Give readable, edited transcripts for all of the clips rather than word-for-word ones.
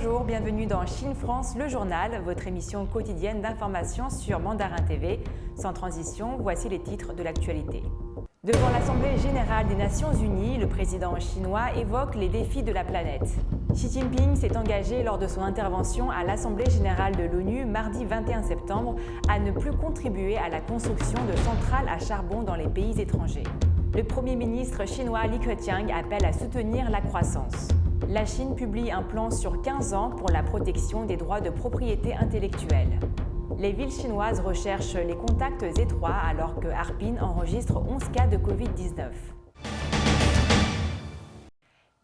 Bonjour, bienvenue dans Chine France, le journal, votre émission quotidienne d'information sur Mandarin TV. Sans transition, voici les titres de l'actualité. Devant l'Assemblée générale des Nations Unies, le président chinois évoque les défis de la planète. Xi Jinping s'est engagé lors de son intervention à l'Assemblée générale de l'ONU mardi 21 septembre à ne plus contribuer à la construction de centrales à charbon dans les pays étrangers. Le Premier ministre chinois Li Keqiang appelle à soutenir la croissance. La Chine publie un plan sur 15 ans pour la protection des droits de propriété intellectuelle. Les villes chinoises recherchent les contacts étroits alors que Harbin enregistre 11 cas de Covid-19.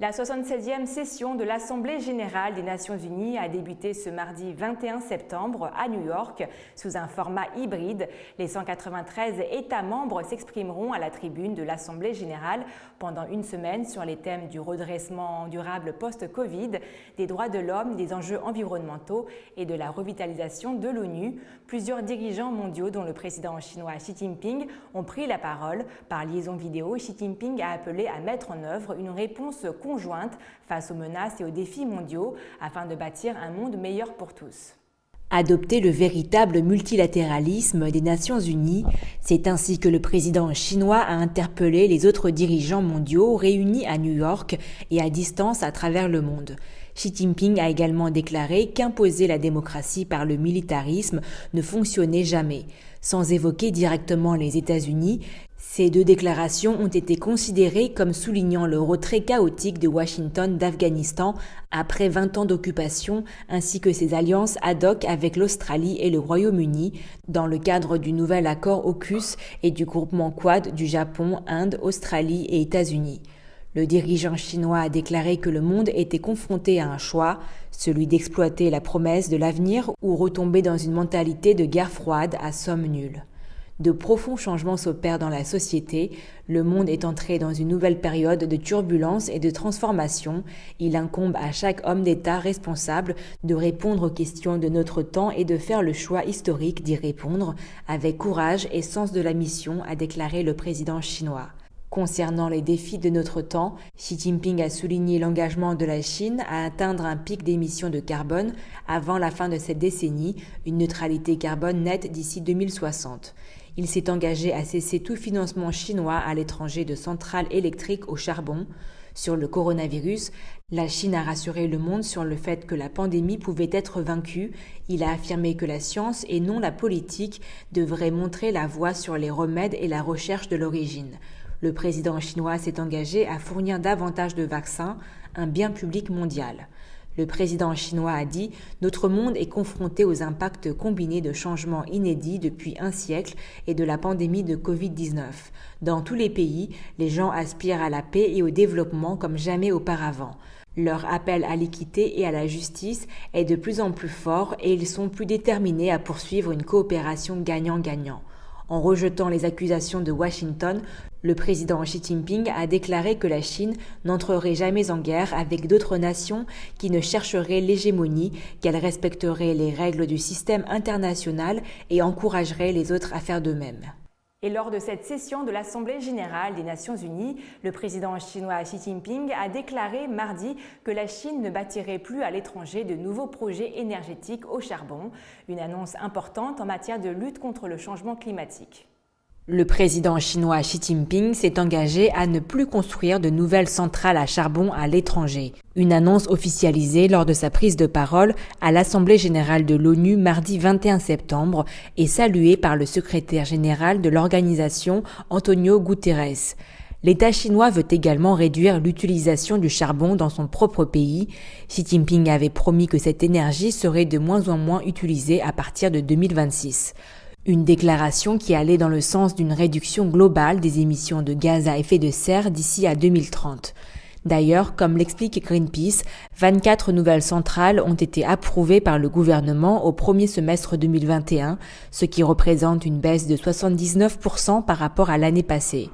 La 76e session de l'Assemblée générale des Nations unies a débuté ce mardi 21 septembre à New York sous un format hybride. Les 193 États membres s'exprimeront à la tribune de l'Assemblée générale pendant une semaine sur les thèmes du redressement durable post-Covid, des droits de l'homme, des enjeux environnementaux et de la revitalisation de l'ONU. Plusieurs dirigeants mondiaux, dont le président chinois Xi Jinping, ont pris la parole. Par liaison vidéo, Xi Jinping a appelé à mettre en œuvre une réponse conjointe face aux menaces et aux défis mondiaux afin de bâtir un monde meilleur pour tous. Adopter le véritable multilatéralisme des Nations Unies, c'est ainsi que le président chinois a interpellé les autres dirigeants mondiaux réunis à New York et à distance à travers le monde. Xi Jinping a également déclaré qu'imposer la démocratie par le militarisme ne fonctionnait jamais. Sans évoquer directement les États-Unis, ces deux déclarations ont été considérées comme soulignant le retrait chaotique de Washington d'Afghanistan après 20 ans d'occupation, ainsi que ses alliances ad hoc avec l'Australie et le Royaume-Uni dans le cadre du nouvel accord AUKUS et du groupement Quad du Japon, Inde, Australie et États-Unis. Le dirigeant chinois a déclaré que le monde était confronté à un choix, celui d'exploiter la promesse de l'avenir ou retomber dans une mentalité de guerre froide à somme nulle. De profonds changements s'opèrent dans la société, le monde est entré dans une nouvelle période de turbulence et de transformation. Il incombe à chaque homme d'État responsable de répondre aux questions de notre temps et de faire le choix historique d'y répondre avec courage et sens de la mission, a déclaré le président chinois. Concernant les défis de notre temps, Xi Jinping a souligné l'engagement de la Chine à atteindre un pic d'émissions de carbone avant la fin de cette décennie, une neutralité carbone nette d'ici 2060. Il s'est engagé à cesser tout financement chinois à l'étranger de centrales électriques au charbon. Sur le coronavirus, la Chine a rassuré le monde sur le fait que la pandémie pouvait être vaincue. Il a affirmé que la science et non la politique devraient montrer la voie sur les remèdes et la recherche de l'origine. Le président chinois s'est engagé à fournir davantage de vaccins, un bien public mondial. Le président chinois a dit « Notre monde est confronté aux impacts combinés de changements inédits depuis un siècle et de la pandémie de Covid-19. Dans tous les pays, les gens aspirent à la paix et au développement comme jamais auparavant. Leur appel à l'équité et à la justice est de plus en plus fort et ils sont plus déterminés à poursuivre une coopération gagnant-gagnant. » En rejetant les accusations de Washington, le président Xi Jinping a déclaré que la Chine n'entrerait jamais en guerre avec d'autres nations qui ne chercheraient l'hégémonie, qu'elle respecterait les règles du système international et encouragerait les autres à faire de même. Et lors de cette session de l'Assemblée générale des Nations unies, le président chinois Xi Jinping a déclaré mardi que la Chine ne bâtirait plus à l'étranger de nouveaux projets énergétiques au charbon, une annonce importante en matière de lutte contre le changement climatique. Le président chinois Xi Jinping s'est engagé à ne plus construire de nouvelles centrales à charbon à l'étranger. Une annonce officialisée lors de sa prise de parole à l'Assemblée générale de l'ONU mardi 21 septembre et saluée par le secrétaire général de l'organisation Antonio Guterres. L'État chinois veut également réduire l'utilisation du charbon dans son propre pays. Xi Jinping avait promis que cette énergie serait de moins en moins utilisée à partir de 2026. Une déclaration qui allait dans le sens d'une réduction globale des émissions de gaz à effet de serre d'ici à 2030. D'ailleurs, comme l'explique Greenpeace, 24 nouvelles centrales ont été approuvées par le gouvernement au premier semestre 2021, ce qui représente une baisse de 79% par rapport à l'année passée.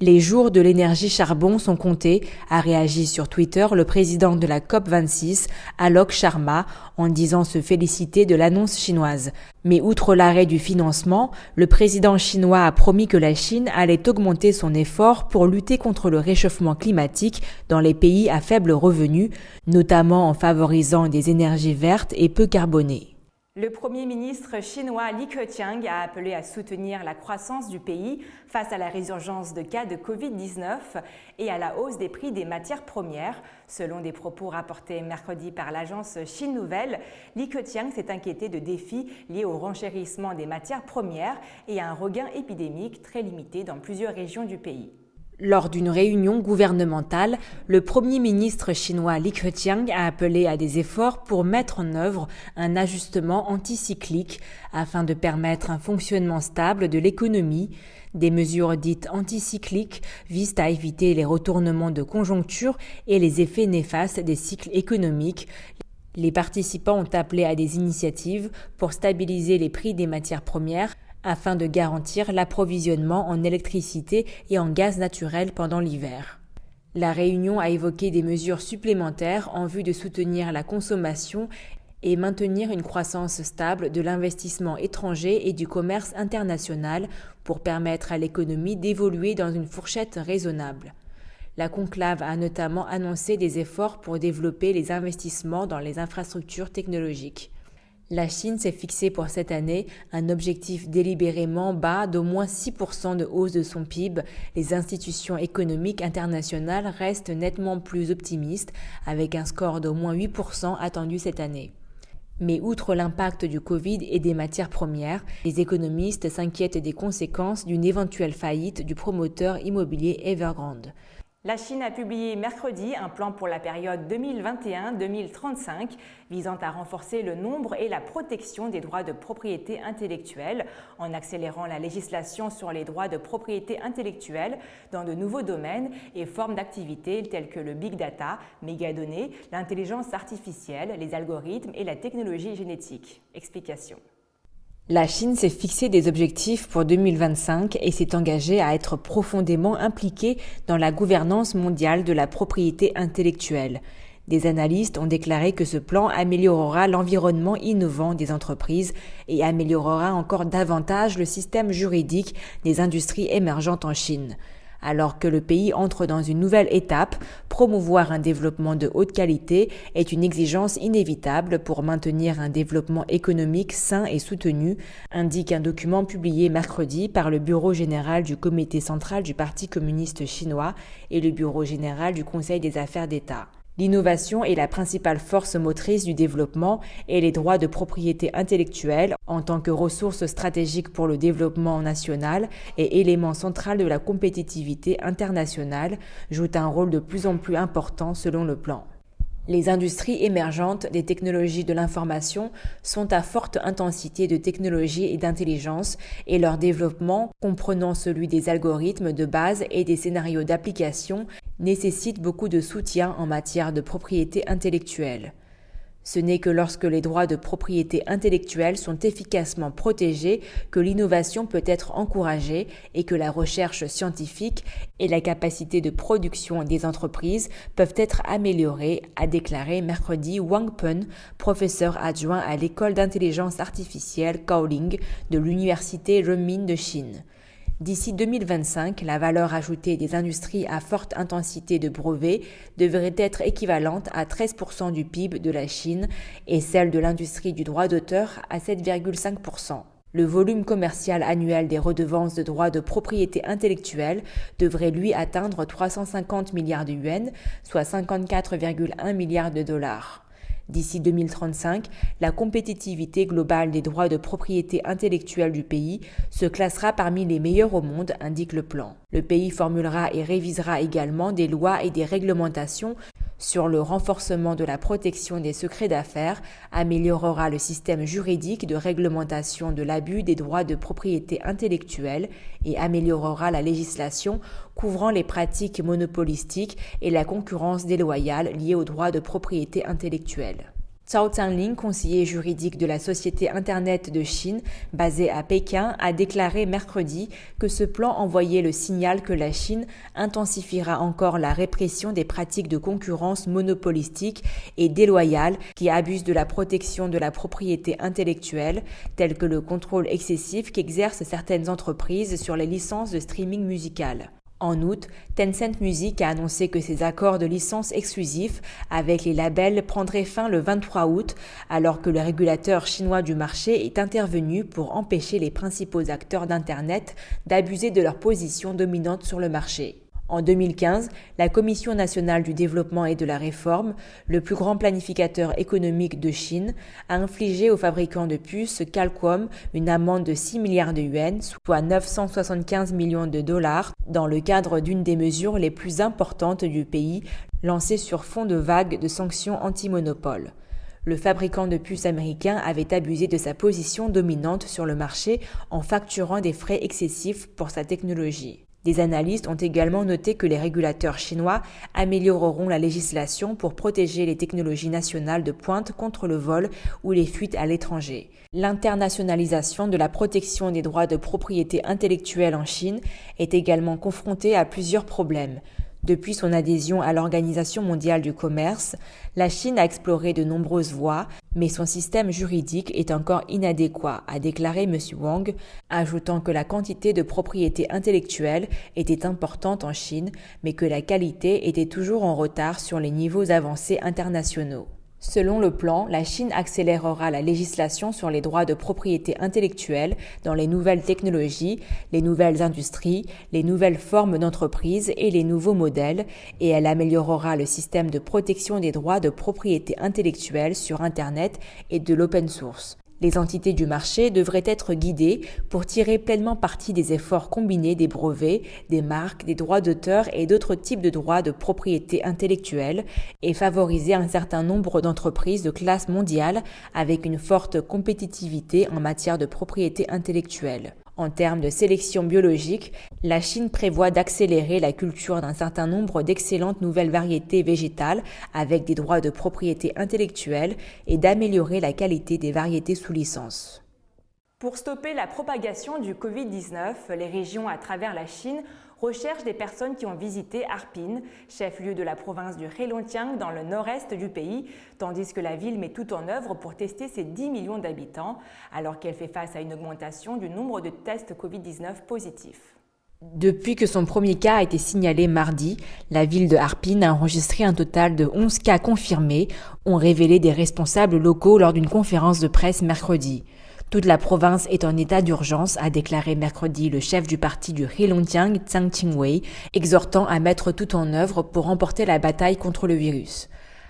Les jours de l'énergie charbon sont comptés, a réagi sur Twitter le président de la COP26, Alok Sharma, en disant se féliciter de l'annonce chinoise. Mais outre l'arrêt du financement, le président chinois a promis que la Chine allait augmenter son effort pour lutter contre le réchauffement climatique dans les pays à faible revenu, notamment en favorisant des énergies vertes et peu carbonées. Le Premier ministre chinois Li Keqiang a appelé à soutenir la croissance du pays face à la résurgence de cas de Covid-19 et à la hausse des prix des matières premières. Selon des propos rapportés mercredi par l'agence Chine Nouvelle, Li Keqiang s'est inquiété de défis liés au renchérissement des matières premières et à un regain épidémique très limité dans plusieurs régions du pays. Lors d'une réunion gouvernementale, le Premier ministre chinois Li Keqiang a appelé à des efforts pour mettre en œuvre un ajustement anticyclique afin de permettre un fonctionnement stable de l'économie. Des mesures dites anticycliques visent à éviter les retournements de conjoncture et les effets néfastes des cycles économiques. Les participants ont appelé à des initiatives pour stabiliser les prix des matières premières, afin de garantir l'approvisionnement en électricité et en gaz naturel pendant l'hiver. La réunion a évoqué des mesures supplémentaires en vue de soutenir la consommation et maintenir une croissance stable de l'investissement étranger et du commerce international pour permettre à l'économie d'évoluer dans une fourchette raisonnable. La conclave a notamment annoncé des efforts pour développer les investissements dans les infrastructures technologiques. La Chine s'est fixé pour cette année un objectif délibérément bas d'au moins 6% de hausse de son PIB. Les institutions économiques internationales restent nettement plus optimistes, avec un score d'au moins 8% attendu cette année. Mais outre l'impact du Covid et des matières premières, les économistes s'inquiètent des conséquences d'une éventuelle faillite du promoteur immobilier Evergrande. La Chine a publié mercredi un plan pour la période 2021-2035 visant à renforcer le nombre et la protection des droits de propriété intellectuelle en accélérant la législation sur les droits de propriété intellectuelle dans de nouveaux domaines et formes d'activités telles que le big data, mégadonnées, l'intelligence artificielle, les algorithmes et la technologie génétique. Explication. La Chine s'est fixé des objectifs pour 2025 et s'est engagée à être profondément impliquée dans la gouvernance mondiale de la propriété intellectuelle. Des analystes ont déclaré que ce plan améliorera l'environnement innovant des entreprises et améliorera encore davantage le système juridique des industries émergentes en Chine. Alors que le pays entre dans une nouvelle étape, promouvoir un développement de haute qualité est une exigence inévitable pour maintenir un développement économique sain et soutenu, indique un document publié mercredi par le Bureau général du Comité central du Parti communiste chinois et le Bureau général du Conseil des affaires d'État. L'innovation est la principale force motrice du développement et les droits de propriété intellectuelle, en tant que ressource stratégique pour le développement national et élément central de la compétitivité internationale, jouent un rôle de plus en plus important selon le plan. Les industries émergentes des technologies de l'information sont à forte intensité de technologie et d'intelligence et leur développement, comprenant celui des algorithmes de base et des scénarios d'application, nécessite beaucoup de soutien en matière de propriété intellectuelle. Ce n'est que lorsque les droits de propriété intellectuelle sont efficacement protégés que l'innovation peut être encouragée et que la recherche scientifique et la capacité de production des entreprises peuvent être améliorées, a déclaré mercredi Wang Peng, professeur adjoint à l'école d'intelligence artificielle Kaoling de l'université Renmin de Chine. D'ici 2025, la valeur ajoutée des industries à forte intensité de brevets devrait être équivalente à 13% du PIB de la Chine et celle de l'industrie du droit d'auteur à 7,5%. Le volume commercial annuel des redevances de droits de propriété intellectuelle devrait lui atteindre 350 milliards de yuans, soit 54,1 milliards de dollars. D'ici 2035, la compétitivité globale des droits de propriété intellectuelle du pays se classera parmi les meilleurs au monde, indique le plan. Le pays formulera et révisera également des lois et des réglementations sur le renforcement de la protection des secrets d'affaires, améliorera le système juridique de réglementation de l'abus des droits de propriété intellectuelle et améliorera la législation couvrant les pratiques monopolistiques et la concurrence déloyale liée aux droits de propriété intellectuelle. Zhao Zhangling, conseiller juridique de la société Internet de Chine, basée à Pékin, a déclaré mercredi que ce plan envoyait le signal que la Chine intensifiera encore la répression des pratiques de concurrence monopolistique et déloyales qui abusent de la protection de la propriété intellectuelle, telles que le contrôle excessif qu'exercent certaines entreprises sur les licences de streaming musical. En août, Tencent Music a annoncé que ses accords de licence exclusifs avec les labels prendraient fin le 23 août, alors que le régulateur chinois du marché est intervenu pour empêcher les principaux acteurs d'Internet d'abuser de leur position dominante sur le marché. En 2015, la Commission nationale du développement et de la réforme, le plus grand planificateur économique de Chine, a infligé aux fabricants de puces Qualcomm une amende de 6 milliards de yuans, soit 975 millions de dollars, dans le cadre d'une des mesures les plus importantes du pays, lancée sur fond de vagues de sanctions anti-monopole. Le fabricant de puces américain avait abusé de sa position dominante sur le marché en facturant des frais excessifs pour sa technologie. Des analystes ont également noté que les régulateurs chinois amélioreront la législation pour protéger les technologies nationales de pointe contre le vol ou les fuites à l'étranger. L'internationalisation de la protection des droits de propriété intellectuelle en Chine est également confrontée à plusieurs problèmes. Depuis son adhésion à l'Organisation mondiale du commerce, la Chine a exploré de nombreuses voies, mais son système juridique est encore inadéquat, a déclaré M. Wang, ajoutant que la quantité de propriété intellectuelle était importante en Chine, mais que la qualité était toujours en retard sur les niveaux avancés internationaux. Selon le plan, la Chine accélérera la législation sur les droits de propriété intellectuelle dans les nouvelles technologies, les nouvelles industries, les nouvelles formes d'entreprise et les nouveaux modèles, et elle améliorera le système de protection des droits de propriété intellectuelle sur Internet et de l'open source. Les entités du marché devraient être guidées pour tirer pleinement parti des efforts combinés des brevets, des marques, des droits d'auteur et d'autres types de droits de propriété intellectuelle et favoriser un certain nombre d'entreprises de classe mondiale avec une forte compétitivité en matière de propriété intellectuelle. En termes de sélection biologique, la Chine prévoit d'accélérer la culture d'un certain nombre d'excellentes nouvelles variétés végétales avec des droits de propriété intellectuelle et d'améliorer la qualité des variétés sous licence. Pour stopper la propagation du Covid-19, les régions à travers la Chine recherchent des personnes qui ont visité Harbin, chef-lieu de la province du Heilongjiang dans le nord-est du pays, tandis que la ville met tout en œuvre pour tester ses 10 millions d'habitants, alors qu'elle fait face à une augmentation du nombre de tests Covid-19 positifs. Depuis que son premier cas a été signalé mardi, la ville de Harbin a enregistré un total de 11 cas confirmés, ont révélé des responsables locaux lors d'une conférence de presse mercredi. Toute la province est en état d'urgence, a déclaré mercredi le chef du parti du Heilongjiang, Zhang Qingwei, exhortant à mettre tout en œuvre pour remporter la bataille contre le virus.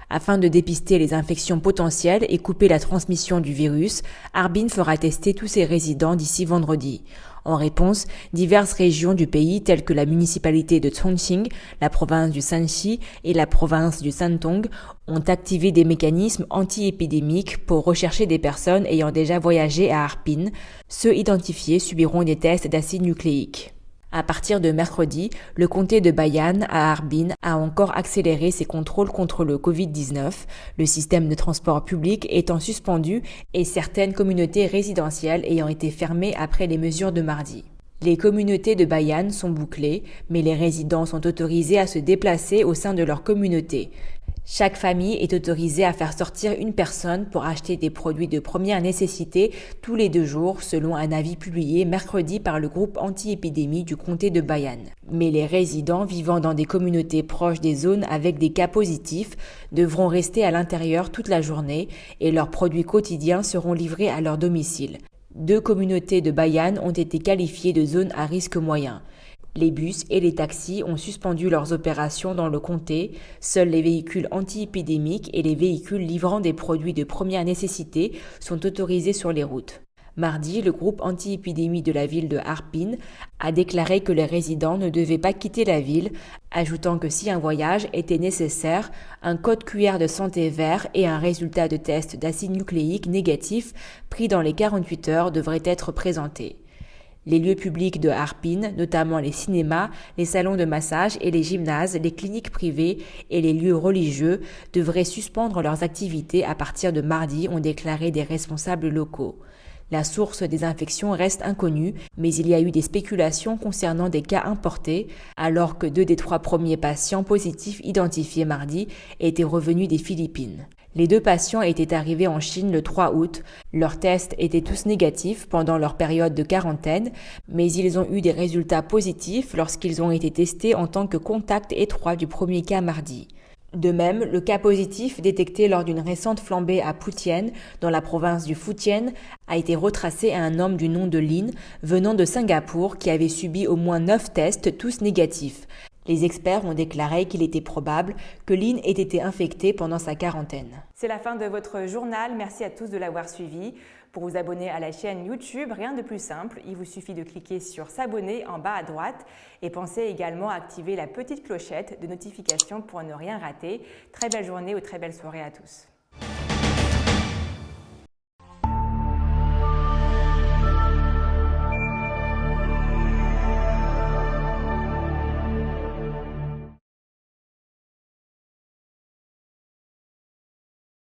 Afin de dépister les infections potentielles et couper la transmission du virus, Harbin fera tester tous ses résidents d'ici vendredi. En réponse, diverses régions du pays telles que la municipalité de Chongqing, la province du Shanxi et la province du Shandong ont activé des mécanismes anti-épidémiques pour rechercher des personnes ayant déjà voyagé à Harbin. Ceux identifiés subiront des tests d'acide nucléique. À partir de mercredi, le comté de Bayan à Harbin a encore accéléré ses contrôles contre le Covid-19, le système de transport public étant suspendu et certaines communautés résidentielles ayant été fermées après les mesures de mardi. Les communautés de Bayan sont bouclées, mais les résidents sont autorisés à se déplacer au sein de leur communauté. Chaque famille est autorisée à faire sortir une personne pour acheter des produits de première nécessité tous les 2 jours, selon un avis publié mercredi par le groupe anti-épidémie du comté de Bayan. Mais les résidents vivant dans des communautés proches des zones avec des cas positifs devront rester à l'intérieur toute la journée et leurs produits quotidiens seront livrés à leur domicile. 2 communautés de Bayan ont été qualifiées de zones à risque moyen. Les bus et les taxis ont suspendu leurs opérations dans le comté. Seuls les véhicules anti-épidémiques et les véhicules livrant des produits de première nécessité sont autorisés sur les routes. Mardi, le groupe anti-épidémie de la ville de Harbin a déclaré que les résidents ne devaient pas quitter la ville, ajoutant que si un voyage était nécessaire, un code QR de santé vert et un résultat de test d'acide nucléique négatif pris dans les 48 heures devraient être présentés. Les lieux publics de Harbin, notamment les cinémas, les salons de massage et les gymnases, les cliniques privées et les lieux religieux devraient suspendre leurs activités à partir de mardi, ont déclaré des responsables locaux. La source des infections reste inconnue, mais il y a eu des spéculations concernant des cas importés, alors que 2 des 3 premiers patients positifs identifiés mardi étaient revenus des Philippines. Les 2 patients étaient arrivés en Chine le 3 août. Leurs tests étaient tous négatifs pendant leur période de quarantaine, mais ils ont eu des résultats positifs lorsqu'ils ont été testés en tant que contact étroit du premier cas mardi. De même, le cas positif détecté lors d'une récente flambée à Phuthien, dans la province du Fujian, a été retracé à un homme du nom de Lin, venant de Singapour, qui avait subi au moins 9 tests, tous négatifs. Les experts ont déclaré qu'il était probable que Lin ait été infecté pendant sa quarantaine. C'est la fin de votre journal. Merci à tous de l'avoir suivi. Pour vous abonner à la chaîne YouTube, rien de plus simple. Il vous suffit de cliquer sur s'abonner en bas à droite et pensez également à activer la petite clochette de notification pour ne rien rater. Très belle journée ou très belle soirée à tous.